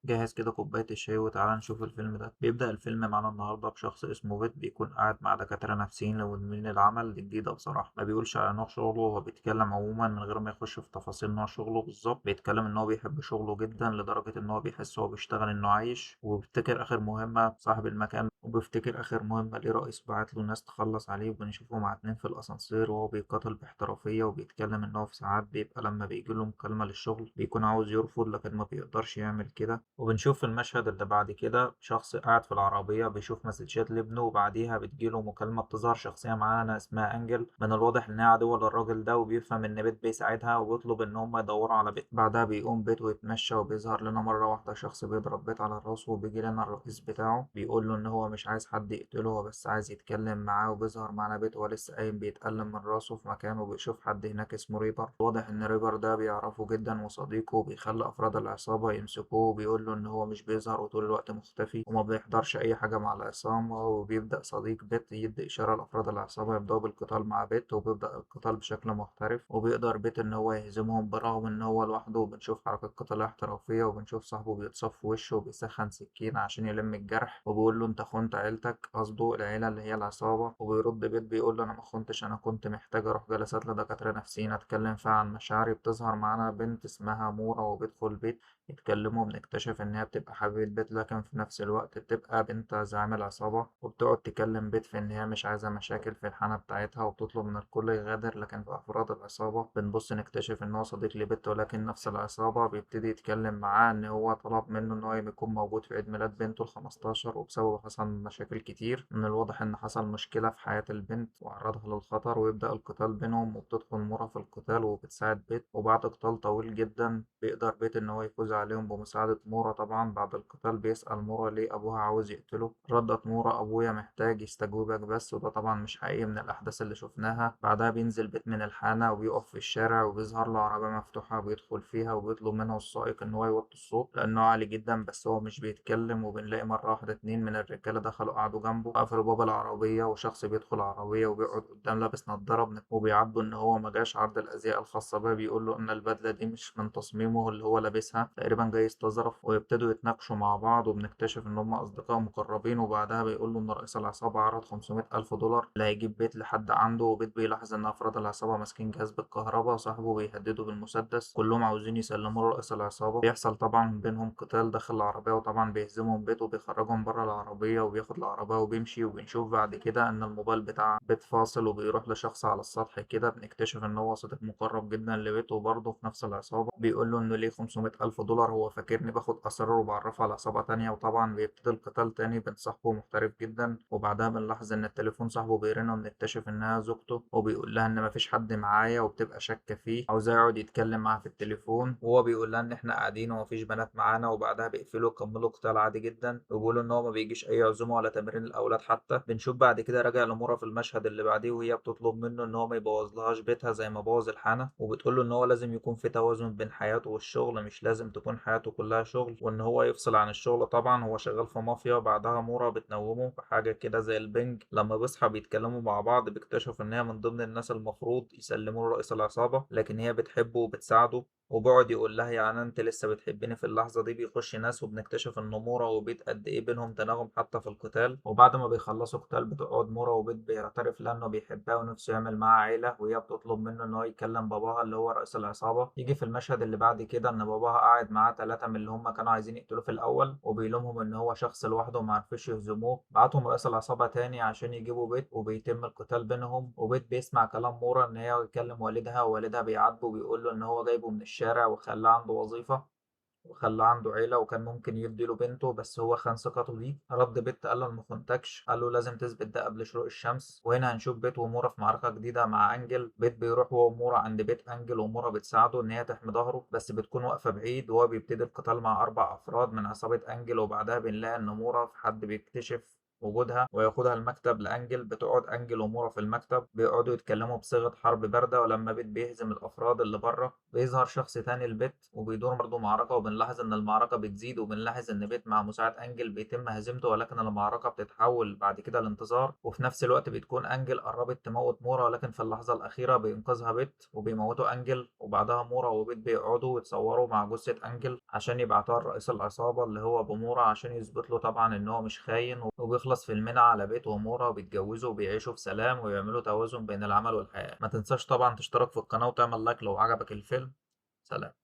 جهز كده كوباية الشاي وتعالى نشوف الفيلم ده. بيبدأ الفيلم معانا النهاردة بشخص اسمه بيت بيكون قاعد مع دكاترة نفسيين لمدمنين العمل. دي جديدة بصراحة، ما بيقولش على نوع شغله، هو بيتكلم عموما من غير ما يخش في تفاصيل نوع شغله بالظبط. بيتكلم إن هو بيحب شغله جدا لدرجة إن هو بيحس هو بيشتغل إنه عايش، وبيفتكر آخر مهمة صاحب المكان وبيفتكر آخر مهمة ليه رئيس بعت له ناس تخلص عليه. وبنشوفه مع اتنين في الأسانسير وهو بيقاتل باحترافية، وبيتكلم إن هو في ساعات بيبقى لما بيجيله مكالمة للشغل بيكون عاوز يرفض لكن ما بيقدرش يعمل كده. وبنشوف في المشهد اللي بعد كده شخص قاعد في العربية بيشوف مسجات لابنه، وبعديها بتجيله مكالمة بتظهر شخصية معانا اسمها أنجل. من الواضح إنها عدوة للراجل ده، وبيفهم إن بيت بيساعدها وبيطلب إن هم يدوروا على بيت. بعدها بيقوم بيت ويتمشى، وبيظهر لنا مرة واحدة شخص بيضرب بيت على راسه، وبيجي لنا الرئيس بتاعه بيقول له إن هو مش عايز حد يقتله، هو بس عايز يتكلم معاه. وبيظهر معانا بيت هو لسه قايم بيتألم من راسه في مكانه، وبيشوف حد هناك اسمه ريبر. واضح إن ريبر ده بيعرفه جدا وصديقه، وبيخلي أفراد العصابة يمسكوه، وبيقول له إن هو مش بيظهر وطول الوقت مختفي وما بيحضرش أي حاجة مع العصابة. وبيبدأ صديق بيت يدي إشارة لأفراد العصابة يبدأوا بالقتال مع بيت، وبيبدأ القتال بشكل محترف، وبيقدر بيت إن هو يهزمهم برغم إن هو لوحده. وبنشوف حركات قتالية احترافية، وبنشوف صاحبه بيتصف في وشه وبيسخن سكينة عشان يلم الجرح، وبيقول له أنت خنت عيلتك، قصده العيلة اللي هي العصابة. وبيرد بيت بيقول له أنا ما خنتش، أنا كنت محتاج أروح جلسات لدكاترة نفسيين أتكلم فيها عن مشاعري. بتظهر معانا بنت اسمها مورا وبيدخل البيت يتكلموا. بنكتشف إن هي بتبقى حبيبة بيت لكن في نفس الوقت بتبقى بنت زعيم العصابة، وبتقعد تكلم بيت في إن هي مش عايزة مشاكل في الحانة بتاعتها، وبتطلب من الكل يغادر. لكن في أفراد العصابة بنبص نكتشف إن هو صديق لبيت ولكن نفس العصابة بيبتدي يتكلم معاه إن هو طلب منه إن هو يكون موجود في عيد ميلاد بنته ال15، وبسببه حصل مشاكل كتير. من الواضح إن حصل مشكلة في حياة البنت وعرضها للخطر، ويبدأ القتال بينهم، وبتدخل مورا في القتال وبتساعد بيت. وبعد قتال طويل جدا بيقدر بيت إن هو يفوز عليهم بمساعدة مورا. طبعا بعد القتال بيسأل مورا ليه أبوها عاوز يقتله. ردت مورا أبويا محتاج يستجوبك بس، وده طبعا مش حقيقي من الأحداث اللي شفناها. بعدها بينزل بيت من الحانة وبيقف في الشارع، وبيظهر له عربية مفتوحة بيدخل فيها، وبيطلب منه السائق إن هو يوطي الصوت لأنه عالي جدا بس هو مش بيتكلم. وبنلاقي مرة واحدة اتنين من الرجالة دخلوا قعدوا جنبه قفلوا باب العربية، وشخص بيدخل العربية وبيقعد قدام لابس نضارة وبيعاتبه إن هو مجاش عرض الأزياء الخاصة بيه. بيقول له إن البدلة دي مش من تصميمه اللي هو لابسها، تقريبا جاي يستظرف. ويبتدوا يتناقشوا مع بعض، وبنكتشف إن هم أصدقاء مقربين. وبعدها بيقول له إن رئيس العصابة عرض 500 ألف دولار اللي هيجيب بيت لحد عنده. وبيت بيلاحظ إن أفراد العصابة ماسكين جهاز بالكهرباء، وصاحبه بيهدده بالمسدس، كلهم عاوزين يسلموا لرئيس العصابة. بيحصل طبعا بينهم قتال داخل العربية، وطبعا بيهزمهم بيت وبيخرجهم بره العربية وبياخد العربية وبيمشي. وبنشوف بعد كده إن الموبايل بتاع بيت فاصل وبيروح لشخص على السطح كده. بنكتشف إن هو صديق مقرب جدا لبيته وبرضه في نفس العصابة. بيقول له إنه ليه 500 ألف دولار، هو فاكرني باخد أسرار وبعرفه على عصابة تانية. وطبعا بيبتدي القتال تاني بين صاحبه محترف جدا. وبعدها بنلاحظ إن التليفون صاحبه بيرن، وبنكتشف إنها زوجته، وبيقول لها إن مفيش حد معايا، وبتبقى شاكة فيه عاوزاه يقعد يتكلم معاها في التليفون، وهو بيقول لها إن إحنا قاعدين ومفيش بنات معانا. وبعدها بيقفلوا يكملوا قتال عادي جدا، وبيقولوا إن هو ما بيجيش أي عزومة ولا تمرين الأولاد حتى. بنشوف بعد كده راجع لمورا في المشهد اللي بعديه، وهي بتطلب منه إن هو ما يبوظلهاش بيتها زي ما بوظ الحانة، وبتقول له إن هو لازم يكون في توازن بين حياته والشغل، مش لازم تكون حياته كلها شغل، وإن هو يفصل عن الشغل. طبعا هو شغال في مافيا. بعدها مورا بتنومه في حاجة كده زي البنج، لما بيصحى بيتكلموا مع بعض بيكتشف إن هي من ضمن الناس المفروض يسلموا لرئيس العصابة، لكن هي بتحبه وبتساعده. وبيقعد يقول لها يعني انت لسه بتحبيني. في اللحظة دي بيخش ناس، وبنكتشف ان مورا وبيت قد ايه بينهم تناغم حتى في القتال. وبعد ما بيخلصوا قتال بتقعد مورا وبيت بيعترف لها انه بيحبها ونفسه يعمل معاها عيلة، وهي بتطلب منه ان هو يكلم باباها اللي هو رئيس العصابة. يجي في المشهد اللي بعد كده ان باباها قاعد معاه ثلاثة من اللي هم كانوا عايزين يقتلوه في الاول، وبيلومهم ان هو شخص لوحده وما عرفوش يهزموه. بعتهم رئيس العصابة تاني عشان يجيبوا بيت، وبيتم القتال بينهم. وبيت بيسمع كلام مورا ان هي يكلم والدها، ووالدها بيعاتبه وبيقول له ان هو جايبه من الشارع وخلاه عنده وظيفة وخلاه عنده عيلة، وكان ممكن يديله بنته بس هو خان ثقته دي. رد بيت قال له أنا مخنتكش، قال له لازم تثبت ده قبل شروق الشمس. وهنا هنشوف بيت ومورا في معركة جديدة مع أنجل. بيت بيروح هو ومورا عند بيت أنجل، ومورا بتساعده إن هي تحمي ظهره بس بتكون واقفة بعيد، وهو بيبتدي القتال مع 4 أفراد من عصابة أنجل. وبعدها بنلاقي إن مورا في حد بيكتشف وجودها وياخدها المكتب لأنجل. بتقعد أنجل ومورا في المكتب بيقعدوا يتكلموا بصيغة حرب باردة، ولما بيت بيهزم الأفراد اللي بره بيظهر شخص تاني البت وبيدور برضه معركة، وبنلاحظ إن المعركة بتزيد، وبنلاحظ إن بيت مع مساعد أنجل بيتم هزيمته، ولكن المعركة بتتحول بعد كده لانتصار. وفي نفس الوقت بتكون أنجل قربت تموت مورا، ولكن في اللحظة الأخيرة بينقذها بيت وبيموتوا أنجل. وبعدها مورا وبيت بيقعدوا ويتصوروا مع جثة أنجل عشان يبعتوها لرئيس العصابة اللي هو بومورا عشان يثبت له طبعا إن هو مش خاين. وبيخلص فيلمنا على بيت ومورا وبيتجوزوا وبيعيشوا في سلام ويعملوا توازن بين العمل والحياة. ما تنساش طبعا تشترك في القناة وتعمل لايك لو عجبك الفيلم. سلام.